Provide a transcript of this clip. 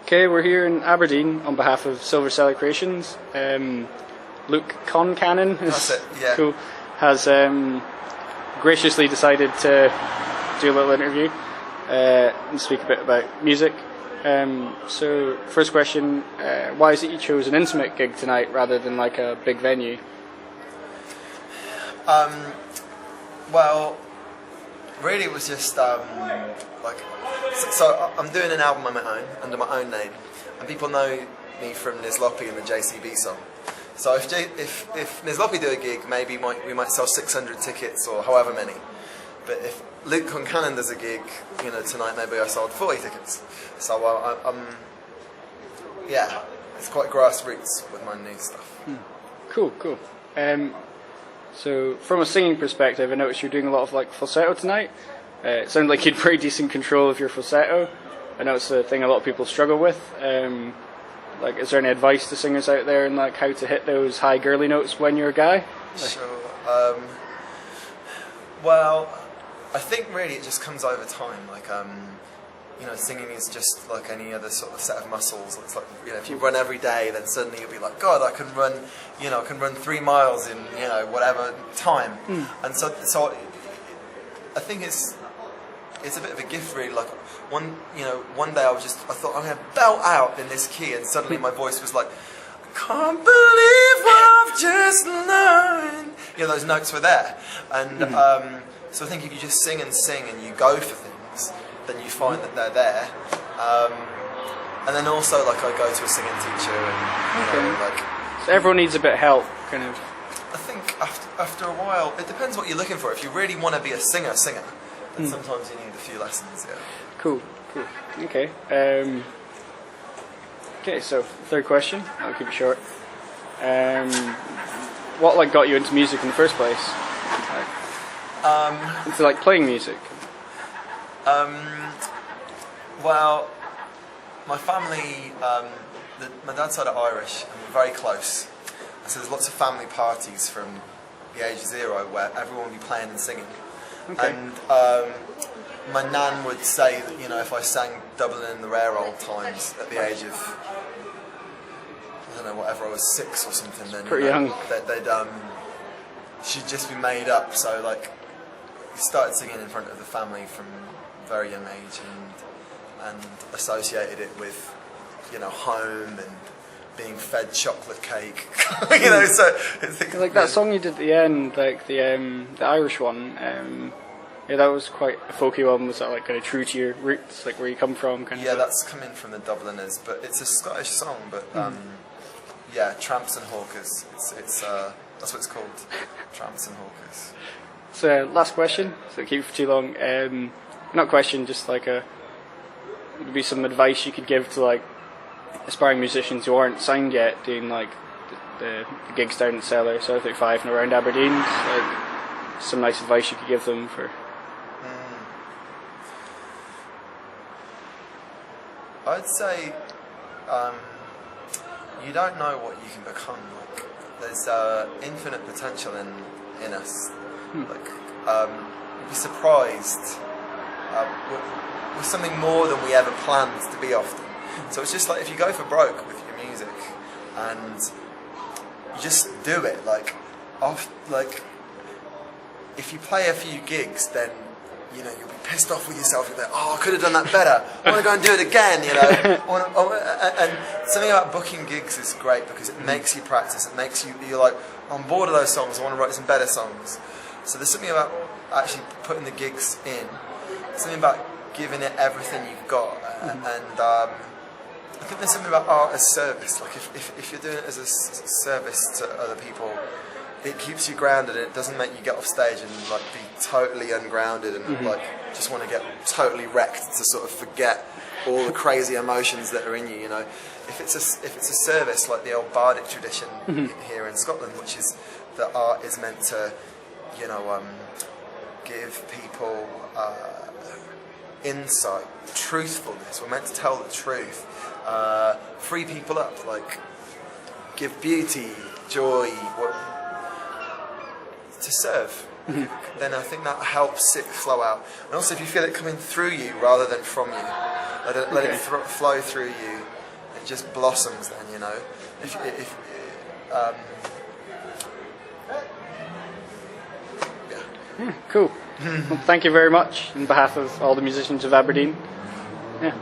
Okay, we're here in Aberdeen on behalf of Silver Celebrations. Luke Concannon cool, has graciously decided to do a little interview and speak a bit about music. So, first question, why is it you chose an intimate gig tonight rather than like a big venue? Well, really it was just so I'm doing an album on my own, under my own name, and people know me from Nizlopi and the JCB song. So if Nizlopi do a gig, maybe we might sell 600 tickets or however many. But if Luke Concannon does a gig, tonight maybe I sold 40 tickets. So it's quite grassroots with my new stuff. Cool. So from a singing perspective, I noticed you're doing a lot of like falsetto tonight. It sounded like you had pretty decent control of your falsetto. I know it's a thing a lot of people struggle with. Is there any advice to singers out there on like how to hit those high girly notes when you're a guy? Sure. Well, I think really it just comes over time. Singing is just like any other sort of set of muscles. It's like, if you run every day, then suddenly you'll be like, God, I can run 3 miles in, whatever time. And so I think it's a bit of a gift, really. Like one day I thought I'm going to belt out in this key, and suddenly my voice was like, I can't believe what I've just learned. Those notes were there, and so I think if you just sing and you go for things, then you find that they're there. And then also, I go to a singing teacher, and so everyone needs a bit of help, kind of. I think after a while, it depends what you're looking for. If you really want to be a singer, then sometimes you need a few lessons. Yeah. Cool. Okay. So third question. I'll keep it short. What got you into music in the first place? Into playing music. Well, my family, my dad's side are Irish, and we're very close. So there's lots of family parties from the age of 0 where everyone will be playing and singing. Okay. And my nan would say that, if I sang Dublin in the Rare Old Times at the age of, I don't know, whatever, I was 6 or something, then pretty young. She'd just be made up. So we started singing in front of the family from a very young age, and associated it with, home and being fed chocolate cake. So that song you did at the end, the Irish one. That was quite a folky one. Was that kind of true to your roots, where you come from? Yeah, that's coming from the Dubliners, but it's a Scottish song. But Tramps and Hawkers. It's that's what it's called. Tramps and Hawkers. So last question. So keep it for too long. Not question, just would be some advice you could give to aspiring musicians who aren't signed yet, doing the gigs down in Cellar, South 35 and around Aberdeen. Some nice advice you could give them for. I'd say you don't know what you can become. There's infinite potential in us. You'd be surprised. With something more than we ever planned to be often. So it's just if you go for broke with your music and you just do it, if you play a few gigs, then you'll be pissed off with yourself. You'll be like, I could have done that better. I want to go and do it again. And something about booking gigs is great because it makes you practice. It makes you're like, I'm bored of those songs. I want to write some better songs. So there's something about actually putting the gigs in. Something about giving it everything you've got, and I think there's something about art as service. If you're doing it as a service to other people, it keeps you grounded. And it doesn't make you get off stage and be totally ungrounded and just want to get totally wrecked to sort of forget all the crazy emotions that are in you. If it's a service like the old bardic tradition here in Scotland, which is that art is meant to, give people insight, truthfulness. We're meant to tell the truth, free people up, give beauty, joy, to serve. Then I think that helps it flow out. And also, if you feel it coming through you rather than from you, let it flow through you. just blossoms. Then, you know, yeah, cool. Well, thank you very much on behalf of all the musicians of Aberdeen. Yeah.